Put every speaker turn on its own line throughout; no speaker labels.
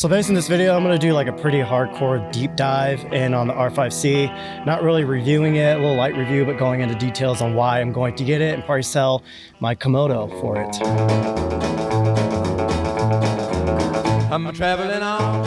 So based on this video, I'm going to do like a pretty hardcore deep dive in on the R5C. Not really reviewing it, a little light review, but going into details on why I'm going to get it and probably sell my Komodo for it. I'm traveling on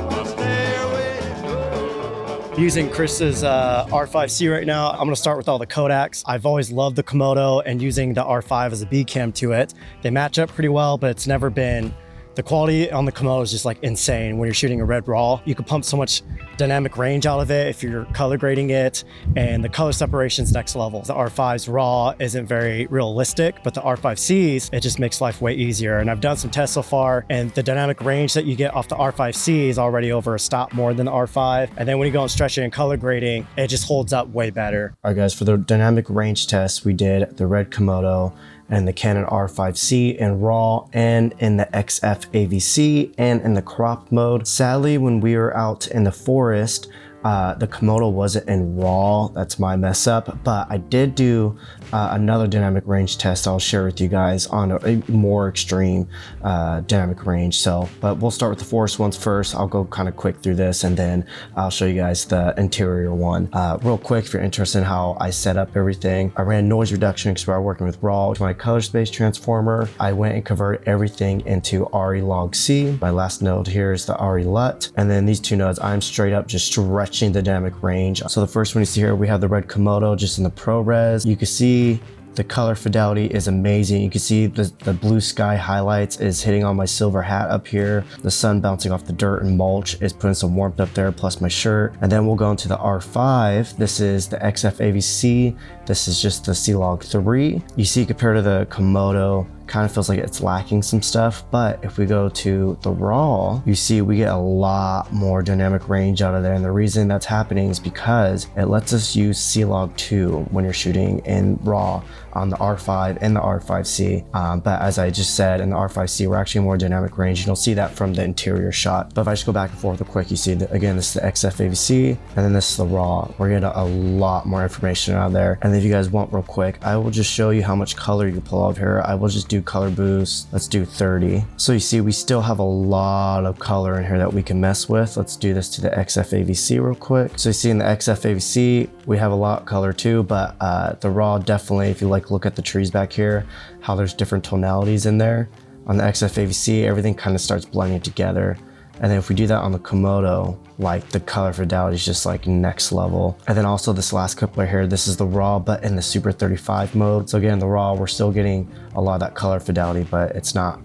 the stairway. Using Chris's R5C right now. I'm going to start with all the Kodaks. I've always loved the Komodo and using the R5 as a B cam to it. They match up pretty well, but it's never been. The quality on the Komodo is just like insane when you're shooting a red raw. You can pump so much dynamic range out of it if you're color grading it, and the color separation's next level. The R5's raw isn't very realistic, but the R5C's, it just makes life way easier. And I've done some tests so far, and the dynamic range that you get off the R5C is already over a stop more than the R5. And then when you go and stretch it and color grading, it just holds up way better. All right guys, for the dynamic range test, we did the RED Komodo and the Canon R5C in RAW and in the XF AVC and in the crop mode. Sadly, when we were out in the forest, the Komodo wasn't in RAW. That's my mess up, but I did do another dynamic range test I'll share with you guys on a more extreme dynamic range. But we'll start with the forest ones first. I'll go kind of quick through this and then I'll show you guys the interior one. Real quick, if you're interested in how I set up everything, I ran noise reduction because we are working with RAW. To my color space transformer, I went and converted everything into RE log C. My last node here is the RE LUT. And then these two nodes, I'm straight up just stretching the dynamic range. So the first one you see here, we have the RED Komodo just in the ProRes. You can see the color fidelity is amazing. You can see the blue sky highlights is hitting on my silver hat up here. The sun bouncing off the dirt and mulch is putting some warmth up there, plus my shirt. And then we'll go into the R5. This is the XF AVC. This is just the C-Log 3. You see, compared to the Komodo, kind of feels like it's lacking some stuff, but if we go to the RAW, you see we get a lot more dynamic range out of there, and the reason that's happening is because it lets us use C-Log 2 when you're shooting in RAW on the R5 and the R5C, but as I just said, in the R5C we're actually more dynamic range. You'll see that from the interior shot. But if I just go back and forth real quick, you see that again, this is the XF AVC and then this is the RAW. We're getting a lot more information out of there. And if you guys want real quick, I will just show you how much color you can pull out of here. I will just do color boost. Let's do 30. So you see we still have a lot of color in here that we can mess with. Let's do this to the XF AVC real quick. So you see in the XF AVC we have a lot of color too, but the RAW definitely, if you like look at the trees back here, how there's different tonalities in there. On the XF AVC, everything kind of starts blending together. And then if we do that on the Komodo, like the color fidelity is just like next level. And then also this last clip right here, this is the RAW, but in the Super 35 mode. So again, the RAW, we're still getting a lot of that color fidelity, but it's not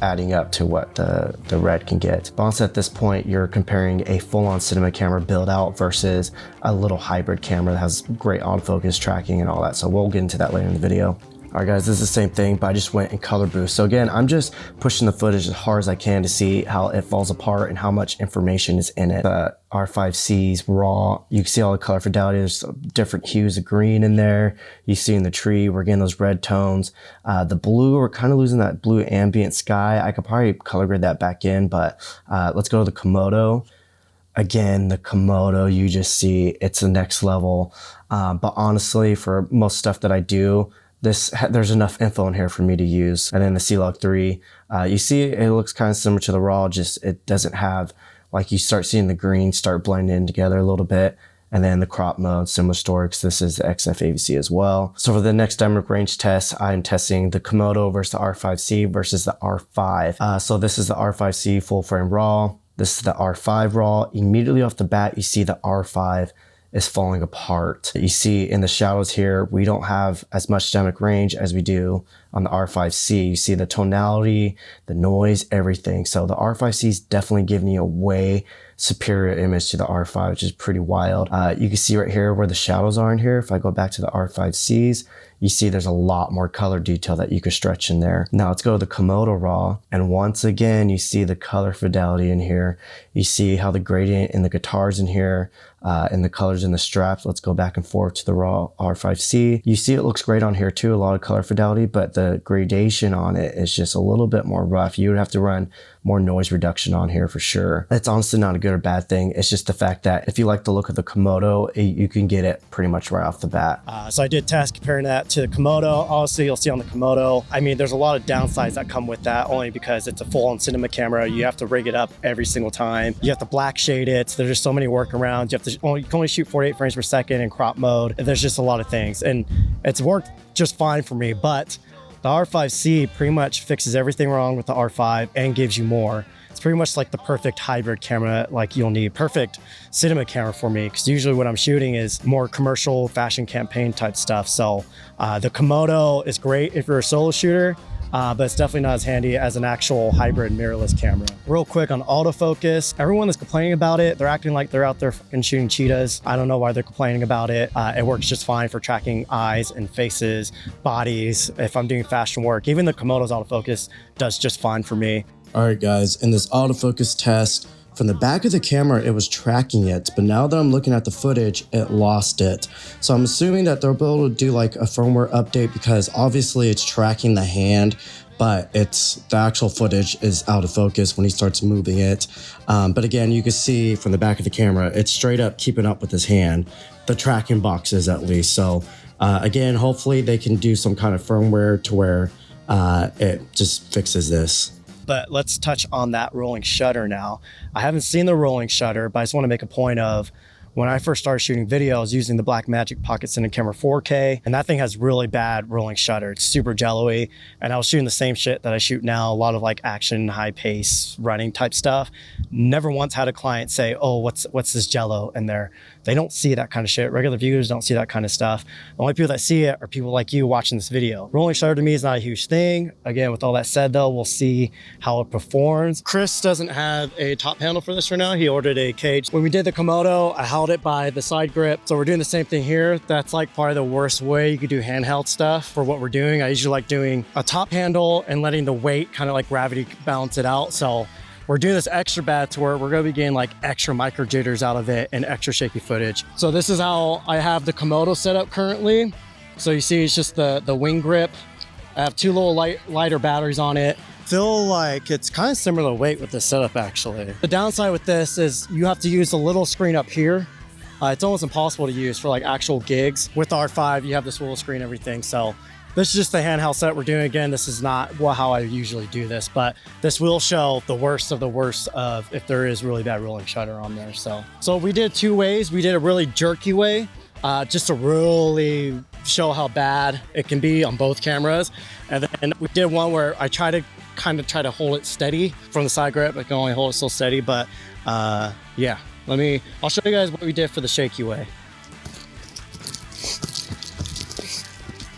adding up to what the RED can get. But honestly, at this point, you're comparing a full-on cinema camera build out versus a little hybrid camera that has great autofocus tracking and all that. So we'll get into that later in the video. All right guys, this is the same thing, but I just went in color boost. So again, I'm just pushing the footage as hard as I can to see how it falls apart and how much information is in it. The R5C's RAW, you can see all the color fidelity. There's different hues of green in there. You see in the tree, we're getting those red tones. The blue, we're kind of losing that blue ambient sky. I could probably color grade that back in, but let's go to the Komodo. Again, the Komodo, you just see it's the next level. But honestly, for most stuff that I do, there's enough info in here for me to use. And then the C-Log 3, you see it looks kind of similar to the RAW, just it doesn't have, like you start seeing the green start blending in together a little bit. And then the crop mode, similar story, because this is the XF AVC as well. So for the next dynamic range test, I'm testing the Komodo versus the R5C versus the R5. So this is the R5C full frame RAW. This is the R5 RAW. Immediately off the bat, you see the R5 is falling apart. You see in the shadows here, we don't have as much dynamic range as we do on the R5C. You see the tonality, the noise, everything. So the R5C is definitely giving you a way superior image to the R5, which is pretty wild. You can see right here where the shadows are in here. If I go back to the R5Cs, you see there's a lot more color detail that you could stretch in there. Now let's go to the Komodo RAW. And once again, you see the color fidelity in here. You see how the gradient in the guitars in here, and the colors in the straps. Let's go back and forth to the RAW R5C. You see it looks great on here too, a lot of color fidelity, but the
the gradation on it is just a little bit more rough. You would have to run more noise reduction on here for sure. It's honestly not a good or bad thing. It's just the fact that if you like the look of the Komodo, you can get it pretty much right off the bat.
So I did test comparing that to the Komodo. Obviously, you'll see on the Komodo, I mean, there's a lot of downsides that come with that, only because it's a full-on cinema camera. You have to rig it up every single time. You have to black shade it. So there's just so many workarounds. You can only shoot 48 frames per second in crop mode. There's just a lot of things, and it's worked just fine for me. But the R5C pretty much fixes everything wrong with the R5 and gives you more. It's pretty much like the perfect hybrid camera like you'll need. Perfect cinema camera for me, because usually what I'm shooting is more commercial fashion campaign type stuff. So the Komodo is great if you're a solo shooter, but it's definitely not as handy as an actual hybrid mirrorless camera. Real quick on autofocus, everyone is complaining about it. They're acting like they're out there fucking shooting cheetahs. I don't know why they're complaining about it. It works just fine for tracking eyes and faces, bodies. If I'm doing fashion work, even the Komodo's autofocus does just fine for me.
All right, guys, in this autofocus test, from the back of the camera, it was tracking it, but now that I'm looking at the footage, it lost it. So I'm assuming that they'll be able to do like a firmware update, because obviously it's tracking the hand, but the actual footage is out of focus when he starts moving it. But again, you can see from the back of the camera, it's straight up keeping up with his hand, the tracking boxes at least. So again, hopefully they can do some kind of firmware to where it just fixes this.
But let's touch on that rolling shutter now. I haven't seen the rolling shutter, but I just want to make a point of, when I first started shooting video, I was using the Blackmagic Pocket Cinema Camera 4K, and that thing has really bad rolling shutter. It's super jello-y, and I was shooting the same shit that I shoot now, a lot of like action, high pace, running type stuff. Never once had a client say, oh, what's this jello in there? They don't see that kind of shit. Regular viewers don't see that kind of stuff. The only people that see it are people like you watching this video. Rolling shutter to me is not a huge thing. Again, with all that said though, we'll see how it performs. Chris doesn't have a top handle for this right now. He ordered a cage. When we did the Komodo, I held it by the side grip. So we're doing the same thing here. That's like probably the worst way you could do handheld stuff for what we're doing. I usually like doing a top handle and letting the weight kind of like gravity balance it out. So we're doing this extra bad to where we're going to be getting like extra micro jitters out of it and extra shaky footage. So this is how I have the Komodo set up currently. So you see it's just the wing grip. I have two little lighter batteries on it. Feel like it's kind of similar weight with this setup actually. The downside with this is you have to use the little screen up here. It's almost impossible to use for like actual gigs. With the R5, you have this little screen, everything. So this is just the handheld set we're doing. Again, this is not how I usually do this, but this will show the worst of the worst of if there is really bad rolling shutter on there. So we did two ways. We did a really jerky way, just to really show how bad it can be on both cameras. And then we did one where I try to hold it steady from the side grip. I can only hold it so steady, but yeah. I'll show you guys what we did for the shaky way.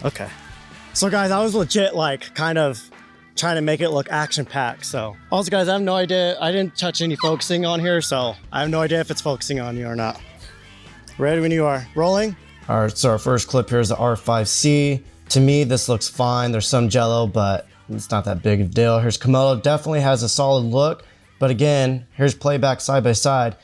Okay. So guys, I was legit like kind of trying to make it look action-packed. So also guys, I have no idea. I didn't touch any focusing on here, so I have no idea if it's focusing on you or not. Ready when you are. Rolling.
All right, so our first clip here is the R5C. To me, this looks fine. There's some jello, but it's not that big of a deal. Here's Komodo, definitely has a solid look. But again, here's playback side by side.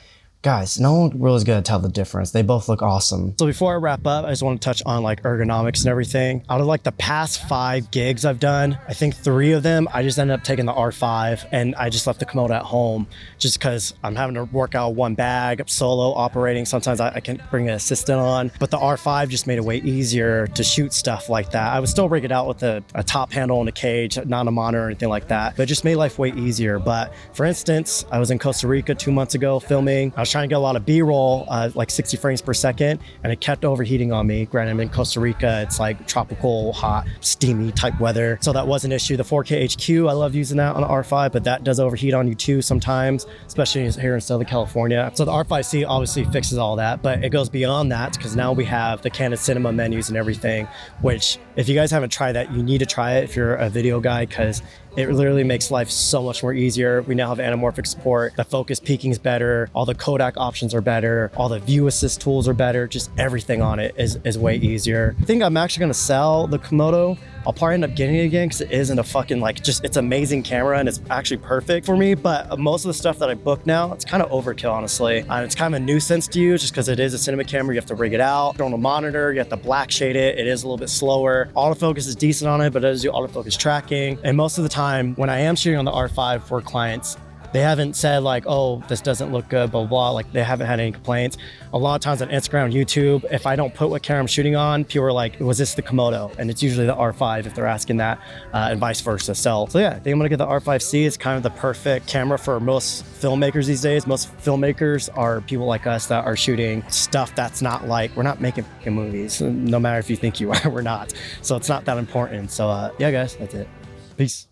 Guys, no one really is gonna tell the difference. They both look awesome.
So before I wrap up, I just want to touch on like ergonomics and everything. Out of like the past 5 gigs I've done, I think 3 of them, I just ended up taking the R5 and I just left the Komodo at home just because I'm having to work out one bag. I'm solo operating. Sometimes I can bring an assistant on, but the R5 just made it way easier to shoot stuff like that. I would still rig it out with a top handle and a cage, not a monitor or anything like that, but it just made life way easier. But for instance, I was in Costa Rica 2 months ago filming. I was trying to get a lot of B-roll, like 60 frames per second, and it kept overheating on me. Granted, I'm in Costa Rica, it's like tropical, hot, steamy type weather, so that was an issue. The 4K HQ, I love using that on the R5, but that does overheat on you too sometimes, especially here in Southern California. So the R5C obviously fixes all that, but it goes beyond that because now we have the Canon Cinema menus and everything, which if you guys haven't tried that, you need to try it if you're a video guy, because it literally makes life so much more easier. We now have anamorphic support. The focus peaking is better. All the Kodak options are better. All the view assist tools are better. Just everything on it is way easier. I think I'm actually gonna sell the Komodo I'll probably end up getting it again because it isn't a fucking like just, it's amazing camera and it's actually perfect for me. But most of the stuff that I book now, it's kind of overkill, honestly. And it's kind of a nuisance to use just because it is a cinema camera. You have to rig it out, on a monitor, you have to black shade it. It is a little bit slower. Autofocus is decent on it, but it does do autofocus tracking. And most of the time when I am shooting on the R5 for clients, they haven't said like, oh, this doesn't look good, blah, blah, like they haven't had any complaints. A lot of times on Instagram, YouTube, if I don't put what camera I'm shooting on, people are like, was this the Komodo? And it's usually the R5 if they're asking that, and vice versa. So yeah, I think I'm gonna get the R5C. It's kind of the perfect camera for most filmmakers these days. Most filmmakers are people like us that are shooting stuff that's not like, we're not making movies, no matter if you think you are, we're not. So it's not that important. So yeah, guys, that's it. Peace.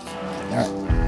All right.